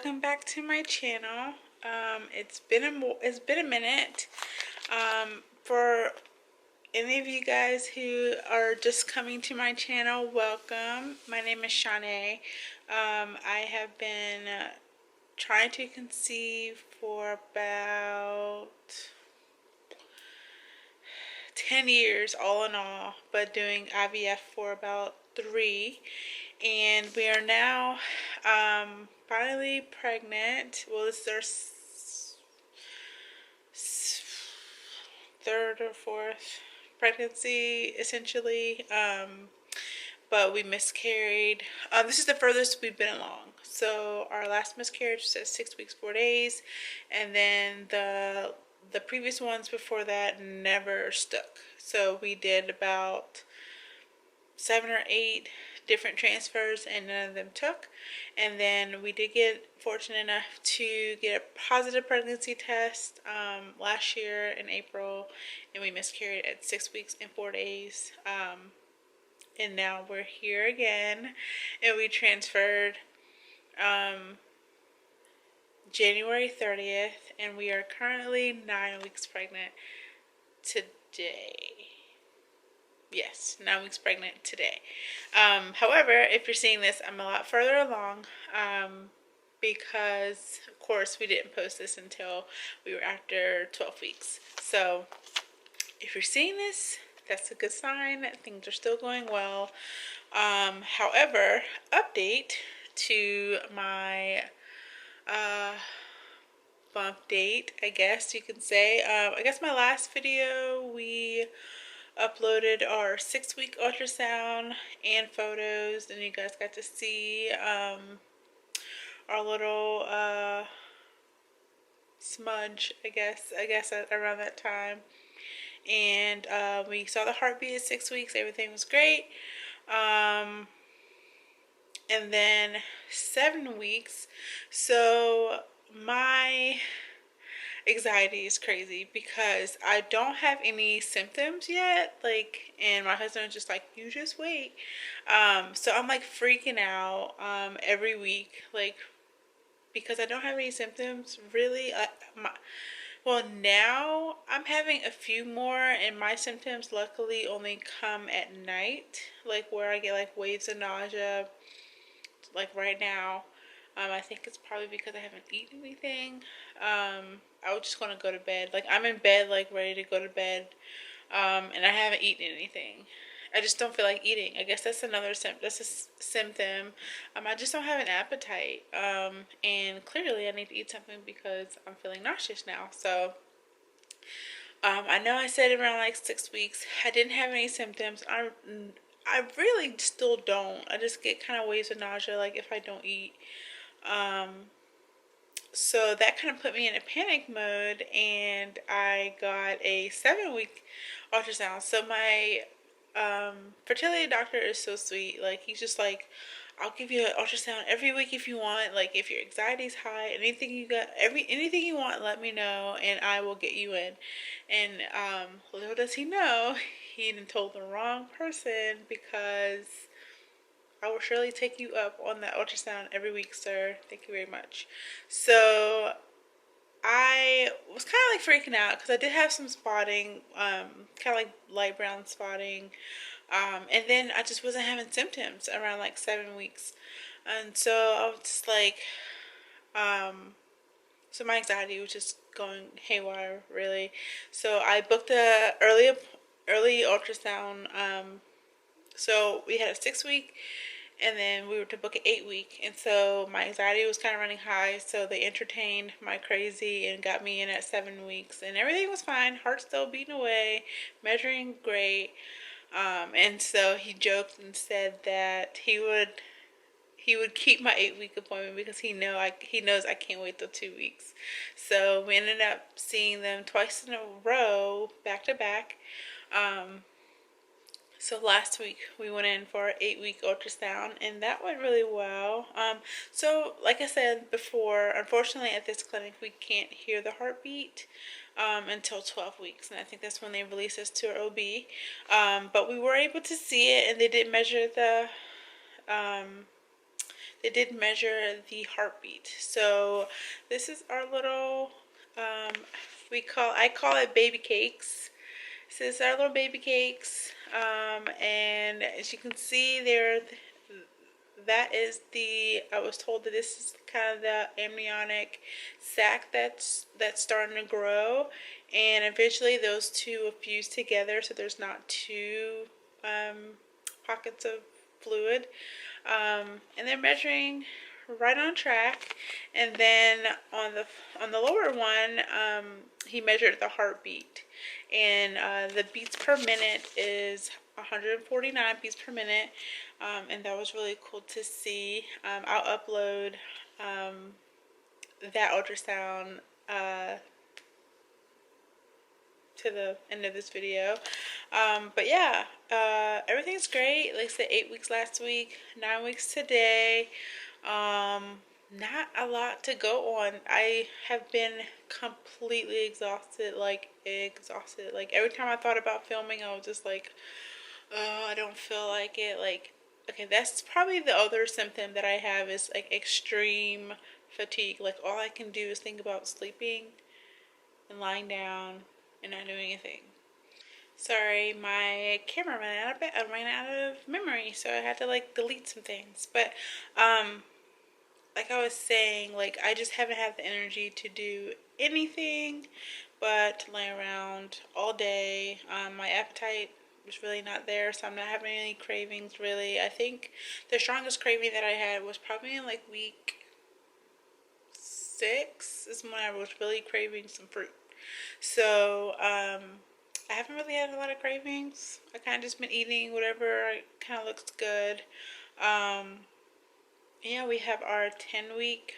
welcome back to my channel. It's been a minute. For any of you guys who are just coming to my channel, welcome. My name is Shanae. I have been trying to conceive for about 10 years all in all, but doing IVF for about 3. And we are now finally pregnant. Well, this is our third or fourth pregnancy, essentially. But we miscarried. This is the furthest we've been along. So our last miscarriage was at 6 weeks, 4 days. And then the previous ones before that never stuck. So we did about 7 or 8 different transfers and none of them took. And then we did get fortunate enough to get a positive pregnancy test last year in April, and we miscarried at 6 weeks and 4 days. And now we're here again, and we transferred January 30th, and we are currently 9 weeks pregnant today. Yes, 9 weeks pregnant today. However, if you're seeing this, I'm a lot further along because, of course, we didn't post this until we were after 12 weeks. So, if you're seeing this, that's a good sign that things are still going well. However, update to my bump date, I guess you can say. I guess my last video, we uploaded our 6-week ultrasound and photos, and you guys got to see our little smudge, I guess around that time. And we saw the heartbeat at 6 weeks. Everything was great. And then 7 weeks. So my anxiety is crazy because I don't have any symptoms yet, and my husband is just like, you just wait. So I'm like freaking out every week, because I don't have any symptoms really. Well, now I'm having a few more, and my symptoms luckily only come at night, where I get waves of nausea, right now. I think it's probably because I haven't eaten anything. I was just going to go to bed. I'm in bed, ready to go to bed, and I haven't eaten anything. I just don't feel like eating. I guess that's another symptom. I just don't have an appetite. And clearly I need to eat something because I'm feeling nauseous now. So, I know I said around 6 weeks, I didn't have any symptoms. I really still don't. I just get kind of waves of nausea, if I don't eat. So that kind of put me in a panic mode, and I got a 7-week ultrasound. So my fertility doctor is so sweet. He's just like, I'll give you an ultrasound every week if you want. If your anxiety's high, anything you want, let me know, and I will get you in. And little does he know, he even told the wrong person, because I will surely take you up on that ultrasound every week, sir. Thank you very much. So I was kind of freaking out because I did have some spotting, kind of light brown spotting. And then I just wasn't having symptoms around 7 weeks. And so I was just so my anxiety was just going haywire, really. So I booked a early ultrasound. So we had a 6-week, and then we were to book an 8-week. And so my anxiety was kind of running high. So they entertained my crazy and got me in at 7 weeks. And everything was fine. Heart still beating away. Measuring great. And so he joked and said that he would keep my 8-week appointment because he knows I can't wait till 2 weeks. So we ended up seeing them twice in a row, back to back. So last week we went in for an 8-week ultrasound, and that went really well. So like I said before, unfortunately at this clinic we can't hear the heartbeat until 12 weeks, and I think that's when they release us to our OB. But we were able to see it, and they did measure the they did measure the heartbeat. So this is our little, I call it baby cakes. This is our little baby cakes. And as you can see there, that is I was told that this is kind of the embryonic sac that's starting to grow, and eventually those two will fuse together, so there's not two pockets of fluid. And they're measuring right on track. And then on the lower one, he measured the heartbeat, and the beats per minute is 149 beats per minute. And that was really cool to see. I'll upload that ultrasound to the end of this video. But yeah, everything's great. Like I said, 8 weeks last week, 9 weeks today. Not a lot to go on. I have been completely exhausted, like exhausted. Like every time I thought about filming, I was just like, oh, I don't feel like it. Like, okay, that's probably the other symptom that I have is like extreme fatigue. Like all I can do is think about sleeping and lying down and not doing anything. Sorry, my camera ran out of memory, so I had to like delete some things. But like I was saying, like I just haven't had the energy to do anything but lay around all day. My appetite was really not there, so I'm not having any cravings really. I think the strongest craving that I had was probably in like week 6 is when I was really craving some fruit. So I haven't really had a lot of cravings. I kind of just been eating whatever kind of looks good. Yeah, we have our 10-week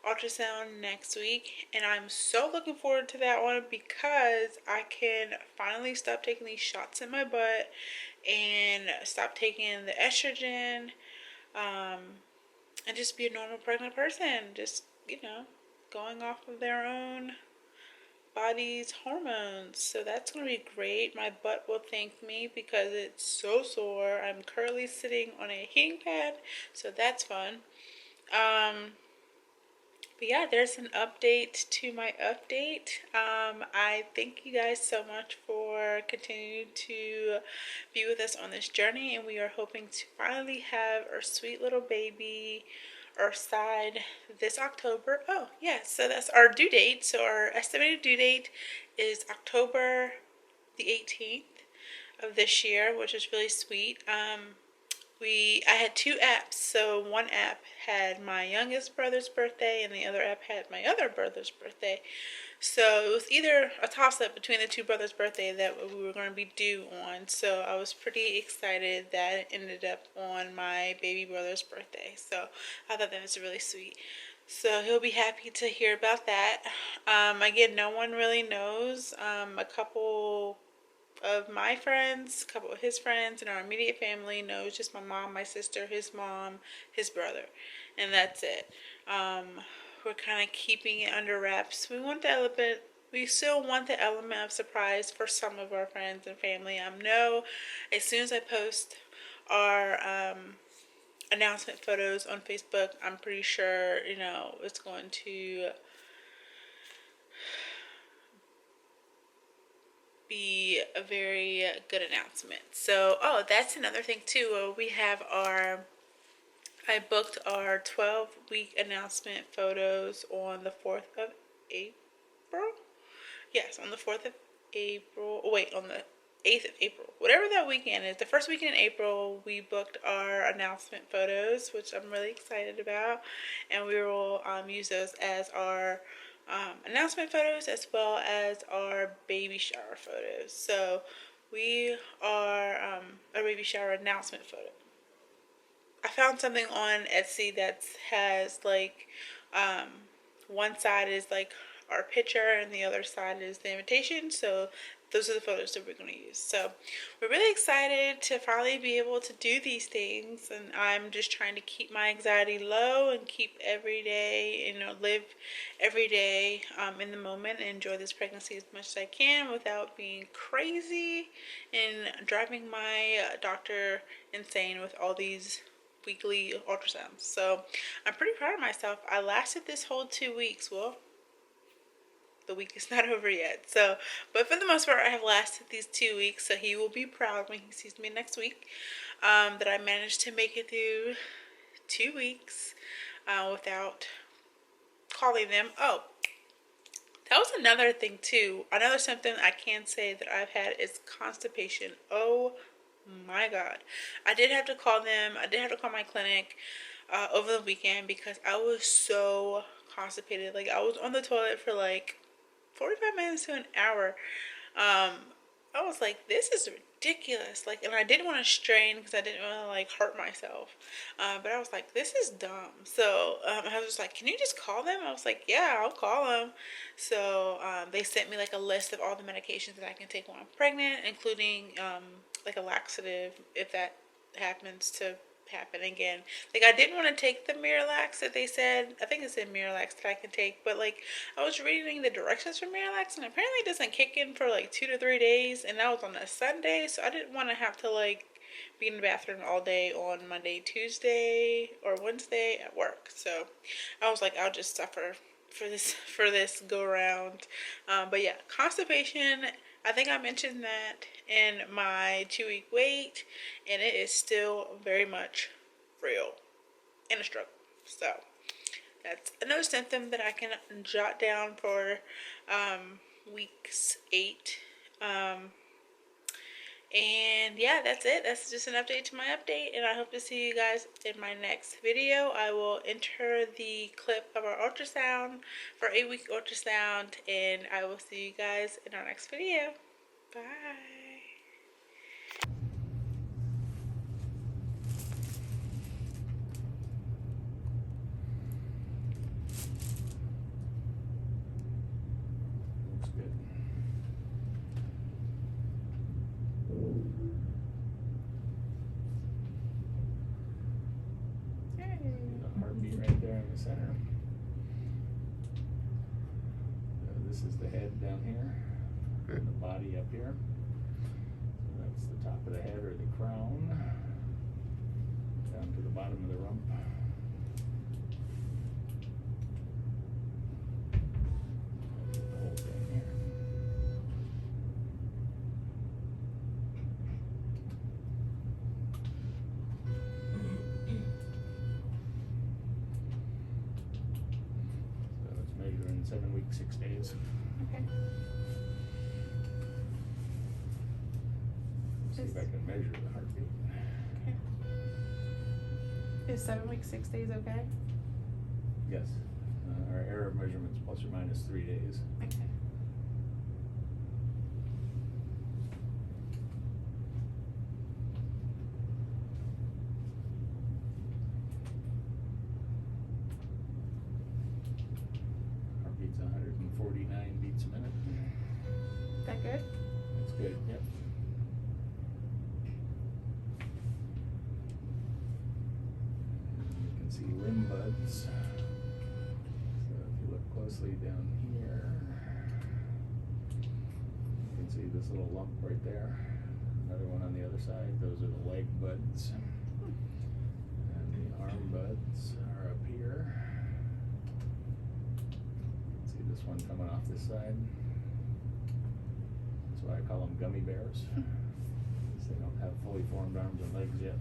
ultrasound next week, and I'm so looking forward to that one because I can finally stop taking these shots in my butt and stop taking the estrogen, and just be a normal pregnant person. Just, going off of their own body's hormones. So that's going to be great. My butt will thank me because it's so sore. I'm currently sitting on a heating pad, so that's fun. But yeah, there's an update to my update. I thank you guys so much for continuing to be with us on this journey, and we are hoping to finally have our sweet little baby Earthside this October. Oh, yeah, so that's our due date. So our estimated due date is October the 18th of this year, which is really sweet. I had 2 apps. So one app had my youngest brother's birthday and the other app had my other brother's birthday. So it was either a toss-up between the 2 brothers' birthday that we were going to be due on. So I was pretty excited that it ended up on my baby brother's birthday. So I thought that was really sweet. So he'll be happy to hear about that. Again, no one really knows. A couple of my friends, a couple of his friends, and our immediate family knows just my mom, my sister, his mom, his brother, and that's it. We're kind of keeping it under wraps. We still want the element of surprise for some of our friends and family. As soon as I post our announcement photos on Facebook, I'm pretty sure it's going to be a very good announcement. So, that's another thing too. I booked our 12-week announcement photos on the 4th of April. Yes, on the 4th of April. Oh, wait, on the 8th of April. Whatever that weekend is. The first weekend in April, we booked our announcement photos, which I'm really excited about. And we will use those as our announcement photos as well as our baby shower photos. So we are a baby shower announcement photo. I found something on Etsy that has like one side is like our picture and the other side is the invitation. So those are the photos that we're going to use. So we're really excited to finally be able to do these things, and I'm just trying to keep my anxiety low and keep every day, live every day in the moment and enjoy this pregnancy as much as I can without being crazy and driving my doctor insane with all these weekly ultrasounds. So I'm pretty proud of myself. I lasted this whole 2 weeks. Well, the week is not over yet. So, but for the most part, I have lasted these 2 weeks. So he will be proud when he sees me next week, that I managed to make it through 2 weeks without calling them. Oh, that was another thing too. Another symptom I can say that I've had is constipation. Oh my God. I did have to call them. I did have to call my clinic over the weekend because I was so constipated. Like, I was on the toilet for like 45 minutes to an hour. I was like, this is ridiculous. Like, and I didn't want to strain because I didn't want to like hurt myself. But I was like, this is dumb. So I was just like, can you just call them? I was like, yeah, I'll call them. So they sent me like a list of all the medications that I can take while I'm pregnant, including like a laxative if that happens to happen again. Like, I didn't want to take the Miralax that they said. I think it said Miralax that I can take, but like I was reading the directions for Miralax, and apparently it doesn't kick in for like 2 to 3 days, and that was on a Sunday, so I didn't want to have to like be in the bathroom all day on Monday, Tuesday, or Wednesday at work. So I was like, I'll just suffer for this go around. But yeah, constipation. I think I mentioned that in my 2-week wait, and it is still very much real and a struggle. So that's another symptom that I can jot down for weeks 8. And yeah, that's it. That's just an update to my update, and I hope to see you guys in my next video. I will enter the clip of our ultrasound for 8-week ultrasound, and I will see you guys in our next video. Bye. Looks good. A heartbeat right there in the center. This is the head down here, and the body up here. So that's the top of the head, or the crown, down to the bottom of the rump. The whole thing here. So it's measured in 7 weeks, 6 days. Okay. See if I can measure the heartbeat. Okay. Is 7 weeks, 6 days okay? Yes. Our error of measurement's plus or minus 3 days. Okay. Heartbeat's 149 beats a minute. Is that good? That's good, yep. You can see limb buds. So if you look closely down here, you can see this little lump right there. Another one on the other side. Those are the leg buds. And the arm buds are up here. See this one coming off this side? That's why I call them gummy bears. Because they don't have fully formed arms and legs yet.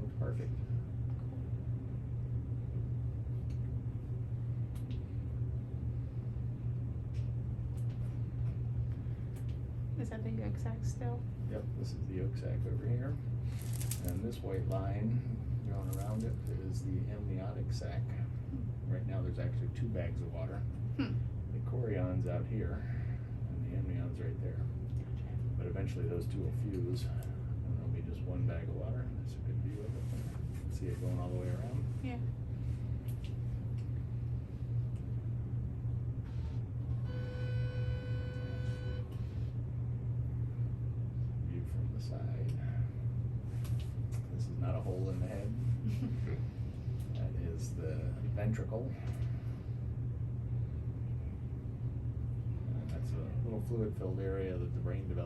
Looks perfect. Is that the yolk sac still? Yep, this is the yolk sac over here. And this white line going around it is the amniotic sac. Right now there's actually 2 bags of water. The chorion's out here, and the amnion's right there. But eventually those two will fuse, and there'll be just 1 bag of water. That's a good view of it. See it going all the way around. Yeah. View from the side. This is not a hole in the head. That is the ventricle. And that's a little fluid-filled area that the brain develops